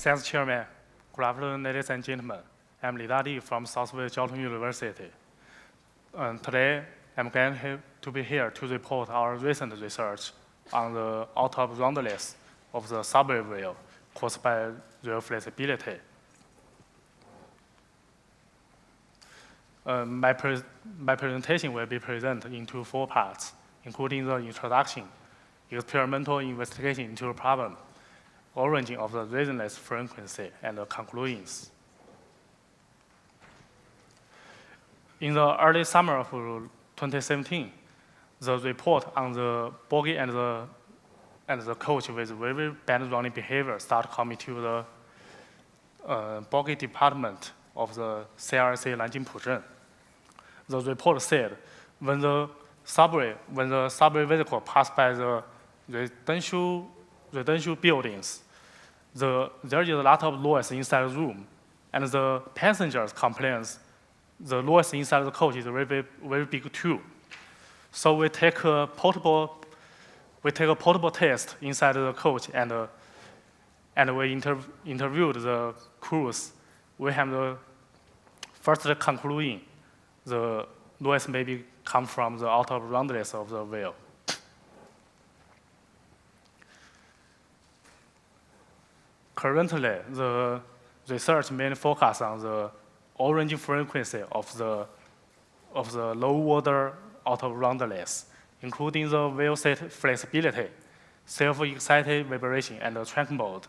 Thanks, Chairman. Good afternoon, ladies and gentlemen. I'm Dadi from Southwest Xiaoping University. Today, I'm glad to be here to report our recent research on the out-of-roundness of the subway wheel caused by rail flexibility. My presentation will be presented into 4 parts, including the introduction, experimental investigation into the problem, origin of the reasonless frequency, and the conclusions. In the early summer of 2017, the report on the bogie and the coach with very bad running behavior started coming to the bogie department of the CRC Nanjing Puzhen. The report said when the subway vehicle passed by the residential buildings, there is a lot of noise inside the room, and the passengers complains the noise inside the coach is very, very big too. So we take a portable test inside the coach, and we interviewed the crews. We have the first conclusion: the noise maybe come from the out-of-roundness of the wheel. Currently, the research mainly focuses on the origin frequency of the low-order out-of-roundness, including the wheel set flexibility, self-excited vibration, and the track mode.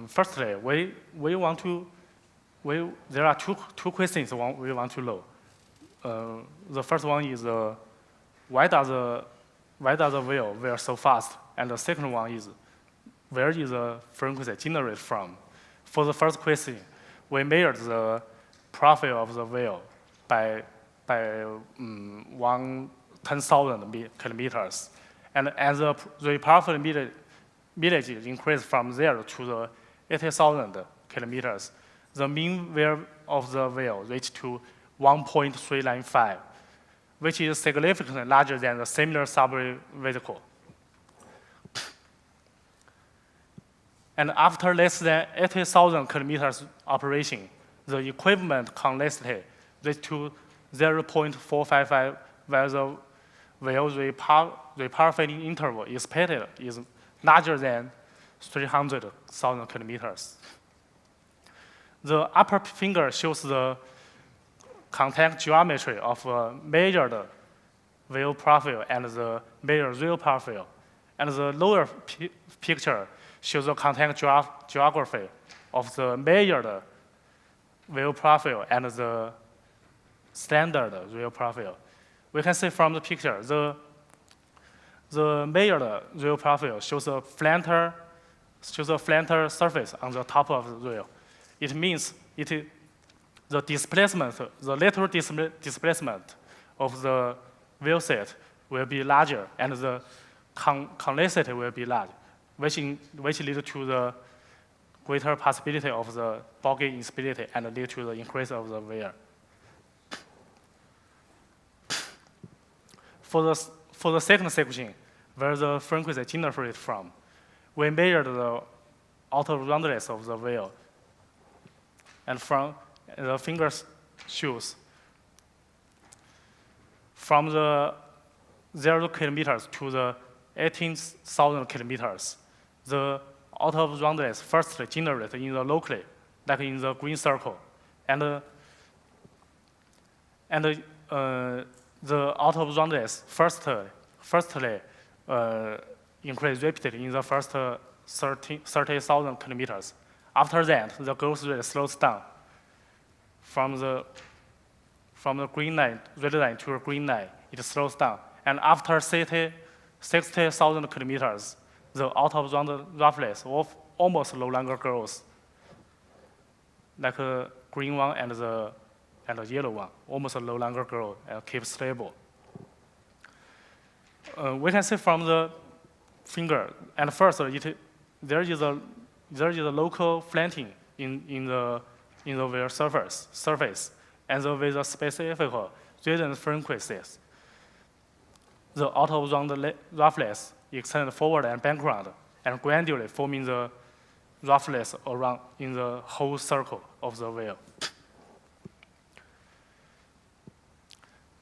Firstly, there are two questions we want to know. The first one is why does the wheel wear so fast? And the second one is where is the frequency generated from? For the first question, we measured the profile of the wheel by 10,000 kilometers. And as the profile millage increased from 0 to the 80,000 kilometers, the mean wear of the wheel reached to 1.395, which is significantly larger than the similar subway vehicle. And after less than 80,000 kilometers operation, the equivalent complexity reached to 0.455, where the wheel reparaffining interval expected is larger than 300,000 kilometers. The upper finger shows the contact geometry of a measured wheel profile and the measured wheel profile. And the lower picture shows the contact geography of the measured wheel profile and the standard wheel profile. We can see from the picture, the measured wheel profile shows a flatter surface on the top of the wheel. It means the displacement, the lateral displacement of the wheel set will be larger, and the complexity will be large, which leads to the greater possibility of the bogie instability and lead to the increase of the wear. For the second section, where the frequency generated from, we measured the out-of-roundness of the wheel, and from the fingers shows from the 0 kilometers to the 18,000 kilometers, the out-of-roundness firstly generated in the locally, like in the green circle, and the out-of-roundness firstly increased rapidly in the first 30,000 kilometers. After that, the growth rate slows down from the green line, red line to the green line. It slows down, and after 60,000 kilometers, the out-of-roundness almost no longer grows, like the green one and the yellow one almost no longer grow and keep stable. We can see from the finger, and first there is a local flattening in the wheel surface, and with a specific resonance frequencies. The out-of-roundness extend forward and backward, and gradually forming the roughness around in the whole circle of the wheel.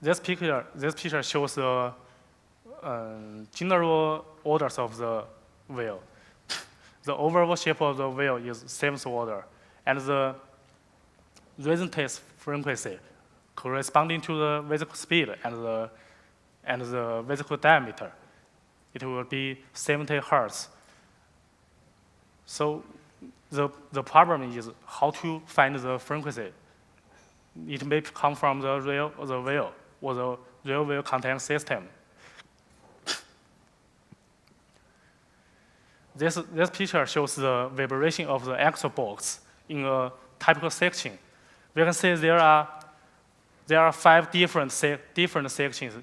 This picture shows the general orders of the wheel. The overall shape of the wheel is 7th order, and the resonance frequency corresponding to the vertical speed and the vertical diameter, it will be 70 Hertz. So the problem is how to find the frequency. It may come from the wheel or the real wheel contact system. This picture shows the vibration of the axle box in a typical section. We can see there are 5 different sections.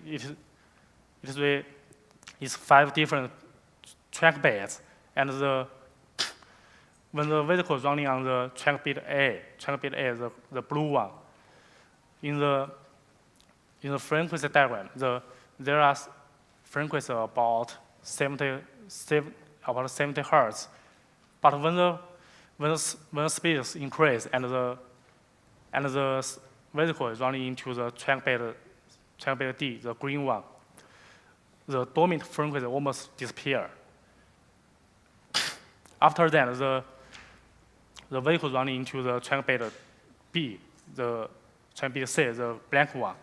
It's 5 different track beds, and when the vehicle is running on the track bed A, the blue one, in the frequency diagram, there are frequency about 70 Hertz. But when the speed is increased and the vehicle is running into the track bed D, the green one, the dominant frequency almost disappear. After that, the vehicle running into the track bed B, the track bed C, the black one,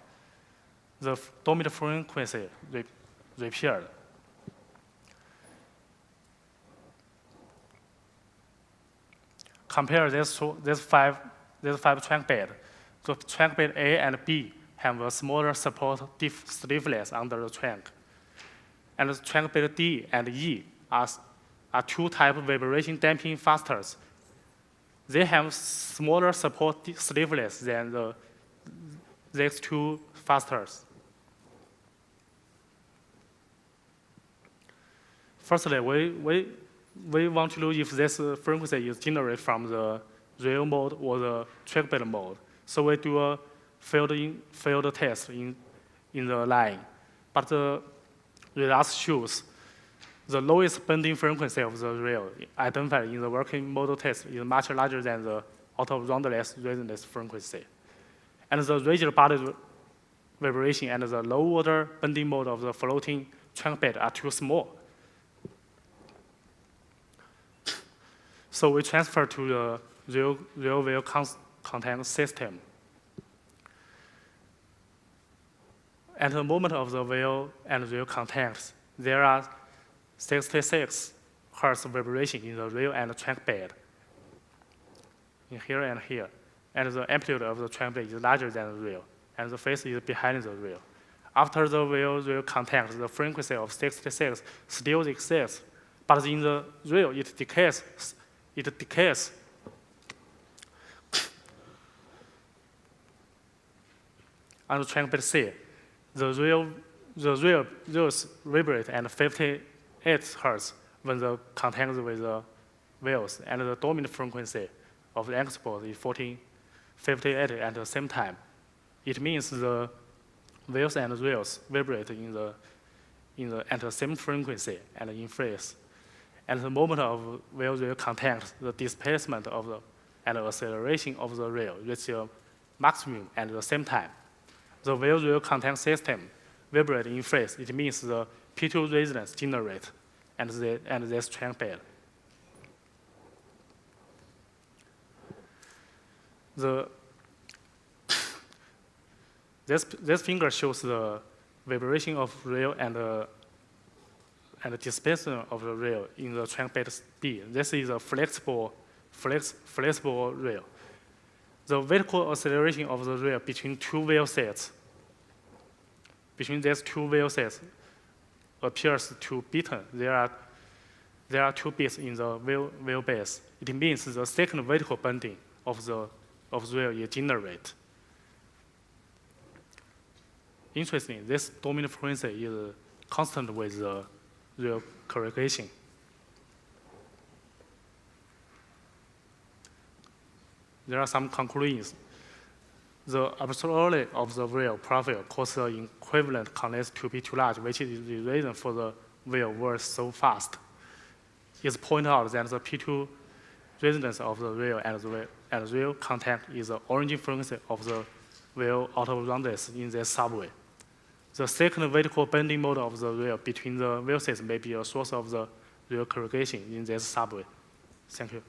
the dominant frequency reappeared. Compare this five track bed. The track bed A and B have a smaller support stiffness under the track. And the track bed D and E are 2 type vibration damping fasteners. They have smaller support stiffness than these 2 fasteners. Firstly, we want to know if this frequency is generated from the real mode or the track bed mode. So we do a field test in the line. But the results shows the lowest bending frequency of the rail identified in the working model test is much larger than the out-of-roundless resonance frequency. And the rigid body vibration and the low-order bending mode of the floating track bed are too small. So we transfer to the real wheel contact system. At the moment of the wheel and wheel contacts, there are 66 Hertz vibration in the rail and track bed, in here and here. And the amplitude of the track bed is larger than the rail, and the face is behind the rail. After the wheel contact, the frequency of 66 still exists, but in the rail, it decays. On the track bed C, the rails vibrate at 58 Hertz when the contact with the wheels, and the dominant frequency of the export is 58 at the same time. It means the wheels and rails vibrate at the same frequency and in phase. At the moment of wheel contact, the displacement and the acceleration of the rail reach a maximum at the same time. The wheel contact system vibrate in phase. It means the P2 resonance generate and this track bed. This figure shows the vibration of rail and the displacement of the rail in the track bed B. This is a flexible rail. The vertical acceleration of the rail between these two wheel sets appears to beaten. There are 2 beats in the wheel base. It means the second vertical bending of the rail is generated. Interestingly, this dominant frequency is constant with the rail correlation. There are some conclusions. The absolutely of the rail profile causes the equivalent condensate to be too large, which is the reason for the wheel were so fast. It's pointed out that the P2 resistance of the wheel and wheel contact is the origin frequency of the wheel out of roundness in this subway. The second vertical bending mode of the wheel between the wheel sets may be a source of the wheel corrugation in this subway. Thank you.